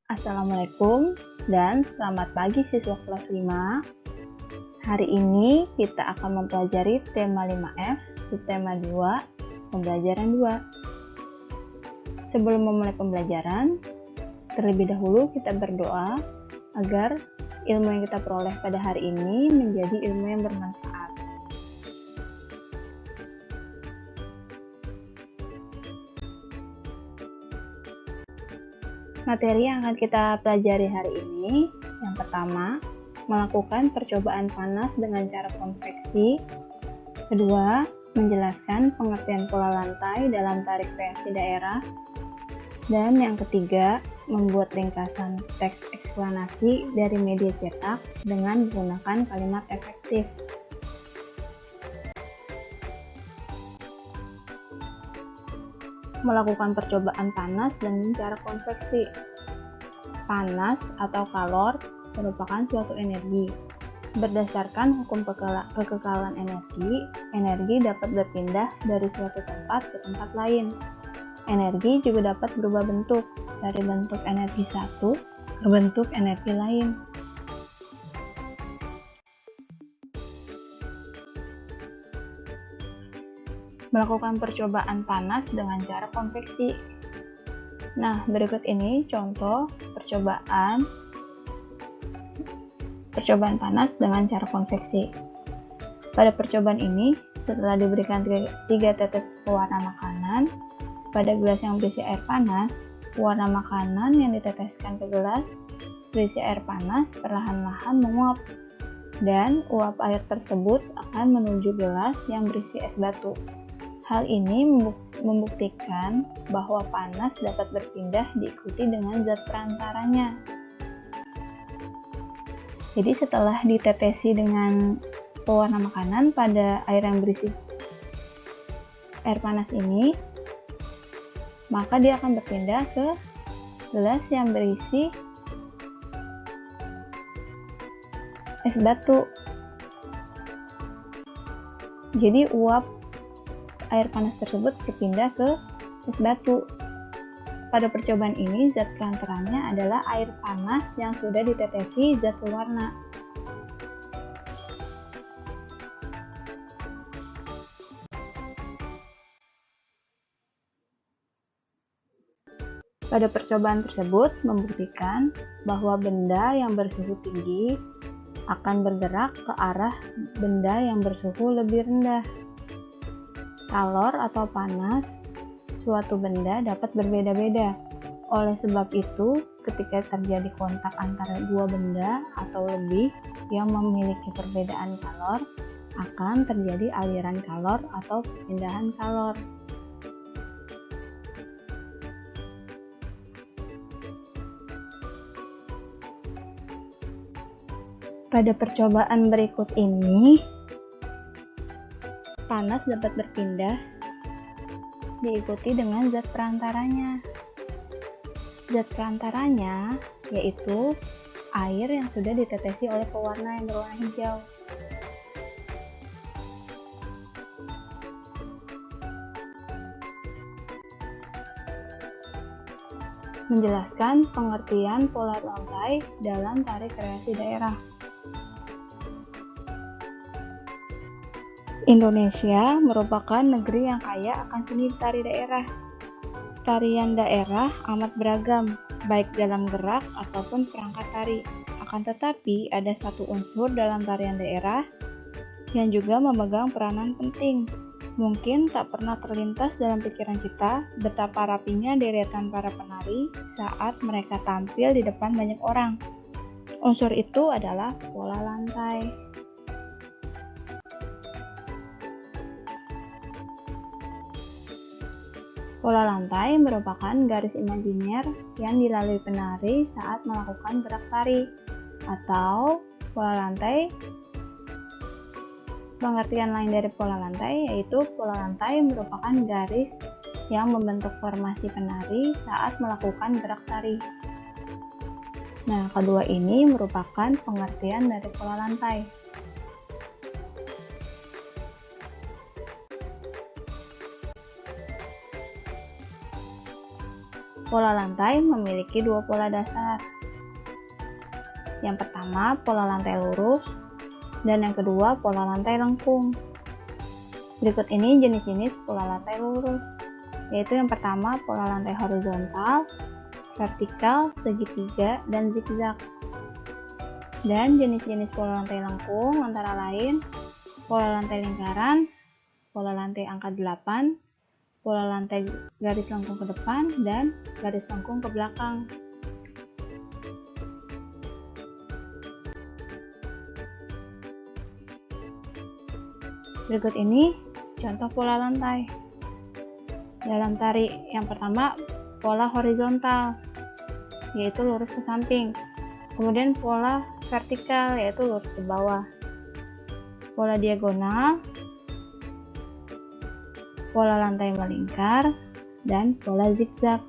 Assalamualaikum dan selamat pagi siswa kelas 5. Hari ini kita akan mempelajari tema 5F, subtema 2, pembelajaran 2. Sebelum memulai pembelajaran, terlebih dahulu kita berdoa agar ilmu yang kita peroleh pada hari ini menjadi ilmu yang bermanfaat. Materi yang akan kita pelajari hari ini, yang pertama, melakukan percobaan panas dengan cara konveksi. Kedua, menjelaskan pengertian pola lantai dalam tarik reaksi daerah. Dan yang ketiga, membuat ringkasan teks eksplanasi dari media cetak dengan menggunakan kalimat efektif. Melakukan percobaan panas dengan cara konveksi. Panas atau kalor merupakan suatu energi. Berdasarkan hukum kekekalan energi dapat berpindah dari suatu tempat ke tempat lain. Energi juga dapat berubah bentuk, dari bentuk energi satu ke bentuk energi lain. Melakukan percobaan panas dengan cara konveksi. Nah, berikut ini contoh percobaan panas dengan cara konveksi. Pada percobaan ini, setelah diberikan 3 tetes pewarna makanan pada gelas yang berisi air panas, warna makanan yang diteteskan ke gelas berisi air panas perlahan-lahan menguap, dan uap air tersebut akan menuju gelas yang berisi es batu. Hal ini membuktikan bahwa panas dapat berpindah diikuti dengan zat perantaranya. Jadi setelah ditetesi dengan pewarna makanan pada air yang berisi air panas ini, maka dia akan berpindah ke gelas yang berisi es batu. Jadi uap air panas tersebut berpindah ke es batu. Pada percobaan ini, zat perantaranya adalah air panas yang sudah ditetesi zat pewarna. Pada percobaan tersebut membuktikan bahwa benda yang bersuhu tinggi akan bergerak ke arah benda yang bersuhu lebih rendah. Kalor atau panas suatu benda dapat berbeda-beda. Oleh sebab itu, ketika terjadi kontak antara dua benda atau lebih yang memiliki perbedaan kalor, akan terjadi aliran kalor atau perpindahan kalor. Pada percobaan berikut ini, panas dapat berpindah diikuti dengan zat perantaranya. Zat perantaranya yaitu air yang sudah ditetesi oleh pewarna yang berwarna hijau. Menjelaskan pengertian pola lantai dalam tarik reaksi daerah. Indonesia merupakan negeri yang kaya akan seni tari daerah. Tarian daerah amat beragam, baik dalam gerak ataupun perangkat tari. Akan tetapi, ada satu unsur dalam tarian daerah yang juga memegang peranan penting. Mungkin tak pernah terlintas dalam pikiran kita betapa rapinya deretan para penari saat mereka tampil di depan banyak orang. Unsur itu adalah pola lantai. Pola lantai merupakan garis imajiner yang dilalui penari saat melakukan gerak tari, atau pola lantai. Pengertian lain dari pola lantai yaitu pola lantai merupakan garis yang membentuk formasi penari saat melakukan gerak tari. Nah, kedua ini merupakan pengertian dari pola lantai. Pola lantai memiliki dua pola dasar. Yang pertama, pola lantai lurus, dan yang kedua, pola lantai lengkung. Berikut ini jenis-jenis pola lantai lurus, yaitu yang pertama, pola lantai horizontal, vertikal, segitiga, dan zigzag. Dan jenis-jenis pola lantai lengkung antara lain pola lantai lingkaran, pola lantai angka 8, pola lantai garis lengkung ke depan, dan garis lengkung ke belakang. Berikut ini contoh pola lantai. Dalam tari yang pertama, pola horizontal, yaitu lurus ke samping. Kemudian pola vertikal, yaitu lurus ke bawah. Pola diagonal, pola lantai melingkar, dan pola zigzag.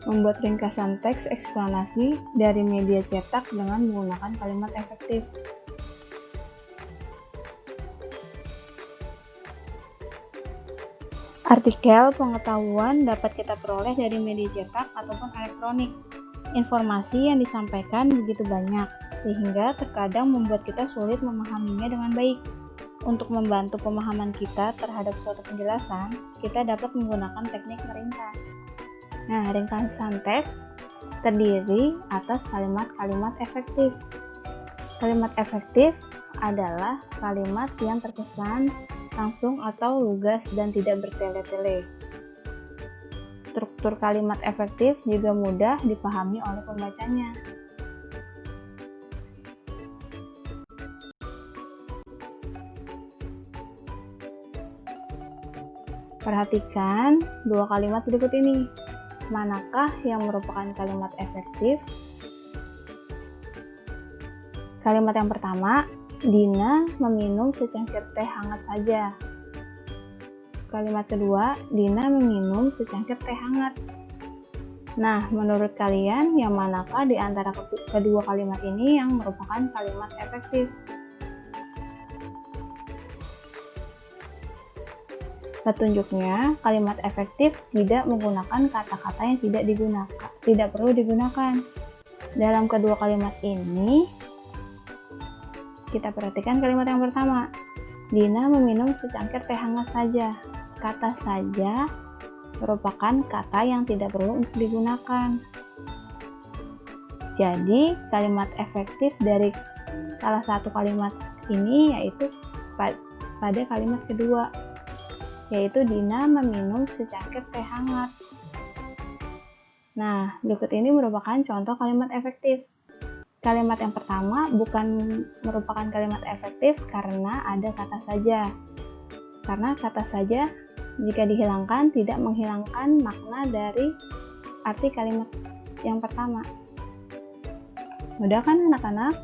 Membuat ringkasan teks eksplanasi dari media cetak dengan menggunakan kalimat efektif. Artikel pengetahuan dapat kita peroleh dari media cetak ataupun elektronik. Informasi yang disampaikan begitu banyak, sehingga terkadang membuat kita sulit memahaminya dengan baik. Untuk membantu pemahaman kita terhadap suatu penjelasan, kita dapat menggunakan teknik meringkas. Nah, ringkasan teks terdiri atas kalimat-kalimat efektif. Kalimat efektif adalah kalimat yang terkesan langsung atau lugas dan tidak bertele-tele. Struktur kalimat efektif juga mudah dipahami oleh pembacanya. Perhatikan dua kalimat berikut ini. Manakah yang merupakan kalimat efektif? Kalimat yang pertama, Dina meminum secangkir teh hangat saja. Kalimat kedua, Dina meminum secangkir teh hangat. Nah, menurut kalian, yang manakah di antara kedua kalimat ini yang merupakan kalimat efektif? Petunjuknya, kalimat efektif tidak menggunakan kata-kata yang tidak perlu digunakan. Dalam kedua kalimat ini, kita perhatikan kalimat yang pertama. Dina meminum secangkir teh hangat saja. Kata saja merupakan kata yang tidak perlu untuk digunakan. Jadi, kalimat efektif dari salah satu kalimat ini yaitu pada kalimat kedua, yaitu Dina meminum secangkir teh hangat. Nah, berikut ini merupakan contoh kalimat efektif. Kalimat yang pertama bukan merupakan kalimat efektif karena ada kata saja. Karena kata saja jika dihilangkan tidak menghilangkan makna dari arti kalimat yang pertama. Mudah kan anak-anak?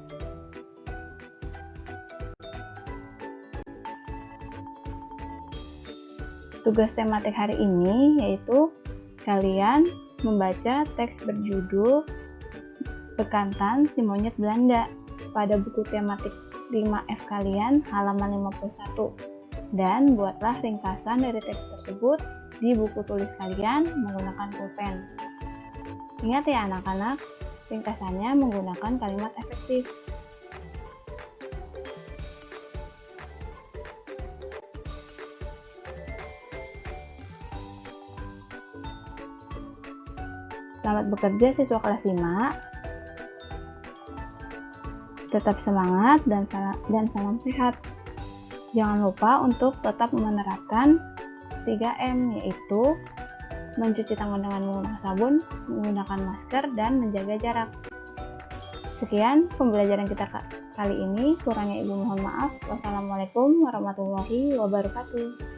Tugas tematik hari ini yaitu kalian membaca teks berjudul Bekantan si Monyet Belanda pada buku tematik 5F kalian halaman 51, dan buatlah ringkasan dari teks tersebut di buku tulis kalian menggunakan pulpen. Ingat ya anak-anak, ringkasannya menggunakan kalimat efektif. Selamat bekerja siswa kelas 5. Tetap semangat dan salam sehat. Jangan lupa untuk tetap menerapkan 3M, yaitu mencuci tangan dengan menggunakan sabun, menggunakan masker, dan menjaga jarak. Sekian pembelajaran kita kali ini. Kurangnya Ibu mohon maaf. Wassalamualaikum warahmatullahi wabarakatuh.